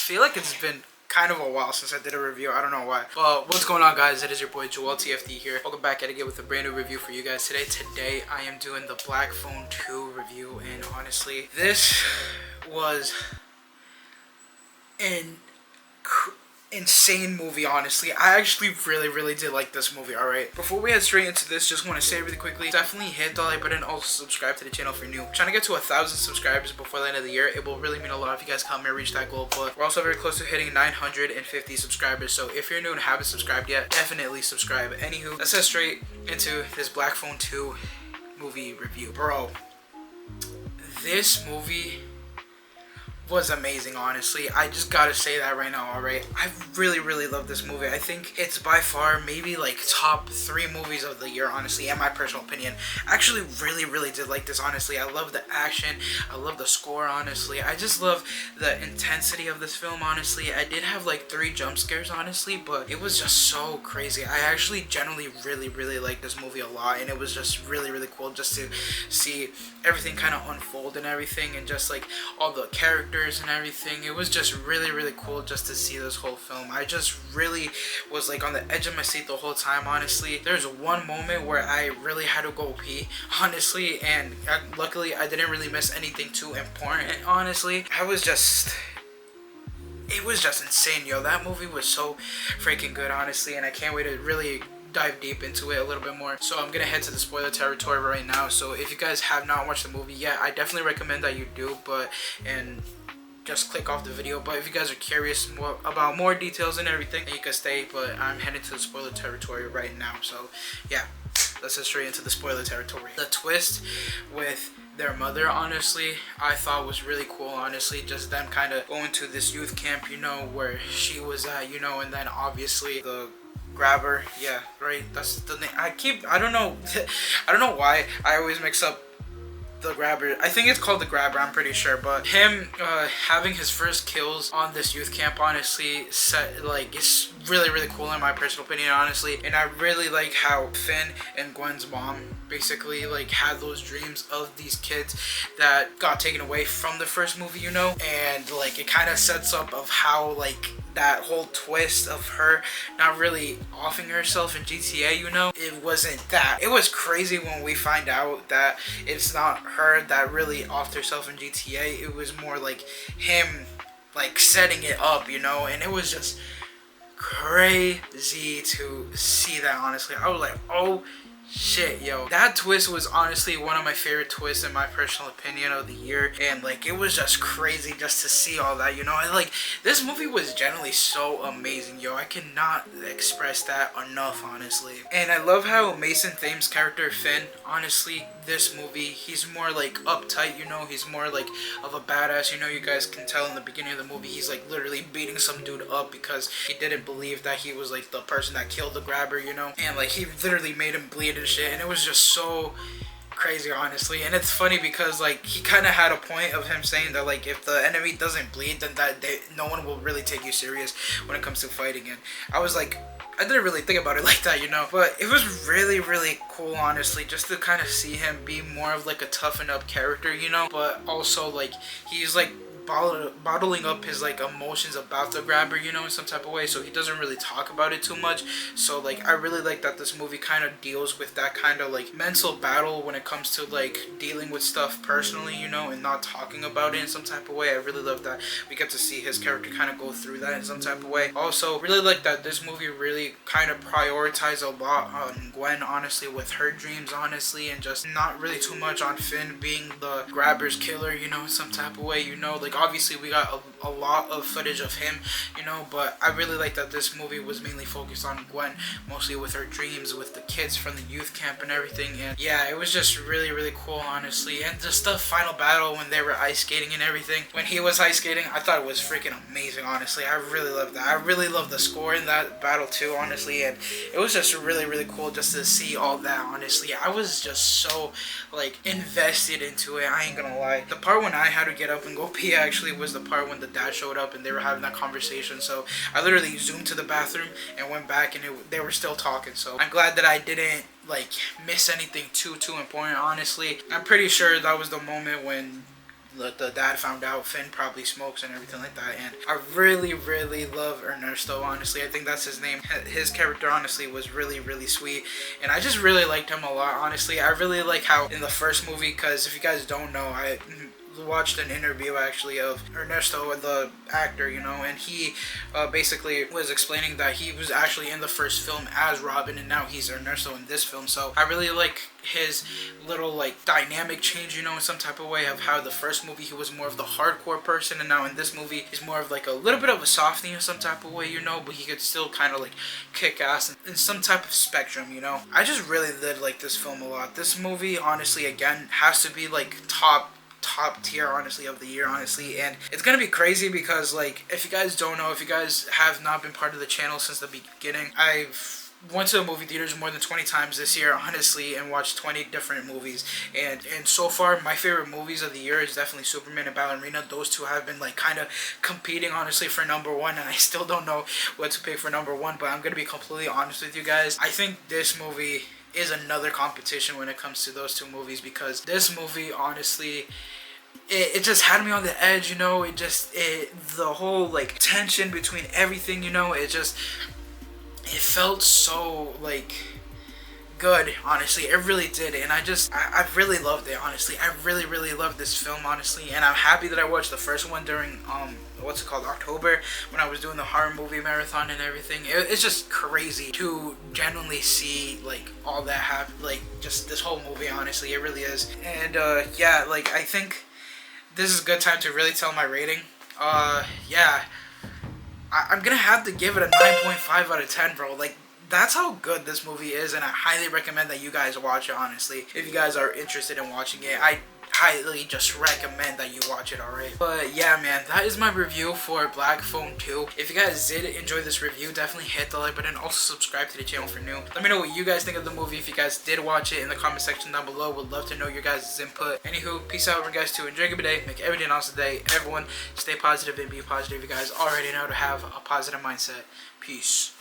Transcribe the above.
feel like it's been kind of a while since I did a review. I don't know why. But what's going on, guys? It is your boy Joel TFD here. Welcome back at it again with a brand new review for you guys today. Today I am doing the Black Phone 2 review, and honestly, this was an insane movie. Honestly, I actually really did like this movie. Alright, before we head straight into this, just want to say really quickly, definitely hit the like button, also subscribe to the channel if you're new. I'm trying to get to 1,000 subscribers before the end of the year. It will really mean a lot if you guys help me reach that goal, but we're also very close to hitting 950 subscribers, so if you're new and haven't subscribed yet, definitely subscribe. Anywho, let's head straight into this Black Phone 2 movie review. Bro, this movie was amazing. Honestly, I just gotta say that right now. Alright, I really love this movie. I think it's by far maybe like top 3 movies of the year, honestly, in my personal opinion. I actually really did like this. Honestly, I love the action, I love the score. Honestly, I just love the intensity of this film. Honestly, I did have like 3 jump scares, honestly, but it was just so crazy. I actually generally really like this movie a lot, and it was just really cool just to see everything kind of unfold and everything, and just like all the characters and everything. It was just really cool just to see this whole film. I just really was like on the edge of my seat the whole time. Honestly, there's one moment where I really had to go pee, honestly, and luckily I didn't really miss anything too important. Honestly, it was just insane, yo. That movie was so freaking good, honestly, and I can't wait to really dive deep into it a little bit more. So I'm gonna head to the spoiler territory right now. So if you guys have not watched the movie yet, I definitely recommend that you do, and just click off the video. But if you guys are curious about more details and everything, then you can stay, but I'm heading to the spoiler territory right now. So yeah, let's head straight into the spoiler territory. The twist with their mother, honestly, I thought was really cool. Honestly, just them kind of going to this youth camp, you know, where she was at, you know, and then obviously the grabber, yeah, right, that's the name. I don't know I don't know why I always mix up the grabber. I think it's called the grabber, I'm pretty sure. But him having his first kills on this youth camp, honestly, it's really cool in my personal opinion, honestly. And I really like how Finn and Gwen's mom basically like had those dreams of these kids that got taken away from the first movie, you know, and like it kind of sets up of how like that whole twist of her not really offing herself in GTA, you know, it wasn't that. It was crazy when we find out that it's not her that really offed herself in GTA. It was more like him like setting it up, you know, and it was just crazy to see that. Honestly, I was like, oh shit, yo. That twist was honestly one of my favorite twists in my personal opinion of the year, and like it was just crazy just to see all that, you know. And like this movie was generally so amazing, yo. I cannot express that enough, honestly. And I love how Mason Thames' character Finn, honestly, this movie, he's more like uptight, you know. He's more like of a badass, you know. You guys can tell in the beginning of the movie he's like literally beating some dude up because he didn't believe that he was like the person that killed the grabber, you know. And like he literally made him bleed and shit, and it was just so crazy, honestly. And it's funny because like he kind of had a point of him saying that like if the enemy doesn't bleed, then no one will really take you serious when it comes to fighting. And I was like, I didn't really think about it like that, you know, but it was really cool, honestly, just to kind of see him be more of like a toughened up character, you know, but also like he's like bottling up his like emotions about the grabber, you know, in some type of way, so he doesn't really talk about it too much. So like I really like that this movie kind of deals with that kind of like mental battle when it comes to like dealing with stuff personally, you know, and not talking about it in some type of way. I really love that we get to see his character kind of go through that in some type of way. Also really like that this movie really kind of prioritized a lot on Gwen, honestly, with her dreams, honestly, and just not really too much on Finn being the grabber's killer, you know, in some type of way, you know. Like obviously we got a lot of footage of him, you know, but I really like that this movie was mainly focused on Gwen, mostly with her dreams, with the kids from the youth camp and everything. And yeah, it was just really cool, honestly. And just the final battle when they were ice skating and everything, when he was ice skating, I thought it was freaking amazing, honestly. I really loved that. I really loved the score in that battle too, honestly, and it was just really cool just to see all that, honestly. I was just so like invested into it, I ain't gonna lie. The part when I had to get up and go pee actually was the part when the dad showed up and they were having that conversation. So I literally zoomed to the bathroom and went back, and they were still talking. So I'm glad that I didn't like miss anything too important, honestly. I'm pretty sure that was the moment when the dad found out Finn probably smokes and everything like that. And I really love Ernesto, honestly. I think that's his name. His character honestly was really sweet, and I just really liked him a lot, honestly. I really like how in the first movie, because if you guys don't know, I watched an interview actually of Ernesto, the actor, you know, and he basically was explaining that he was actually in the first film as Robin, and now he's Ernesto in this film. So I really like his little like dynamic change, you know, in some type of way, of how the first movie he was more of the hardcore person, and now in this movie he's more of like a little bit of a softie in some type of way, you know, but he could still kind of like kick ass in some type of spectrum, you know. I just really did like this film a lot. This movie honestly, again, has to be like top tier, honestly, of the year, honestly. And it's gonna be crazy because, like, if you guys don't know, if you guys have not been part of the channel since the beginning, I've went to the movie theaters more than 20 times this year, honestly, and watched 20 different movies. And so far, my favorite movies of the year is definitely Superman and Ballerina. Those two have been like kind of competing, honestly, for number one, and I still don't know what to pick for number one, but I'm gonna be completely honest with you guys. I think this movie is another competition when it comes to those two movies, because this movie, honestly, it just had me on the edge, you know. The whole like tension between everything, you know, it felt so like good, honestly. It really did, and I really loved it, honestly. I really loved this film, honestly, and I'm happy that I watched the first one during October, when I was doing the horror movie marathon and everything. It's just crazy to genuinely see like all that happen, like just this whole movie, honestly. It really is. And yeah, like I think this is a good time to really tell my rating. Yeah, I'm gonna have to give it a 9.5 out of 10, bro. Like, that's how good this movie is, and I highly recommend that you guys watch it, honestly. If you guys are interested in watching it, I highly just recommend that you watch it, alright? But yeah, man, that is my review for Black Phone 2. If you guys did enjoy this review, definitely hit the like button. Also subscribe to the channel for new. Let me know what you guys think of the movie. If you guys did watch it, in the comment section down below. Would love to know your guys' input. Anywho, peace out, guys, too. Enjoy your day. Make every day an awesome day. Everyone, stay positive and be positive. You guys already know to have a positive mindset. Peace.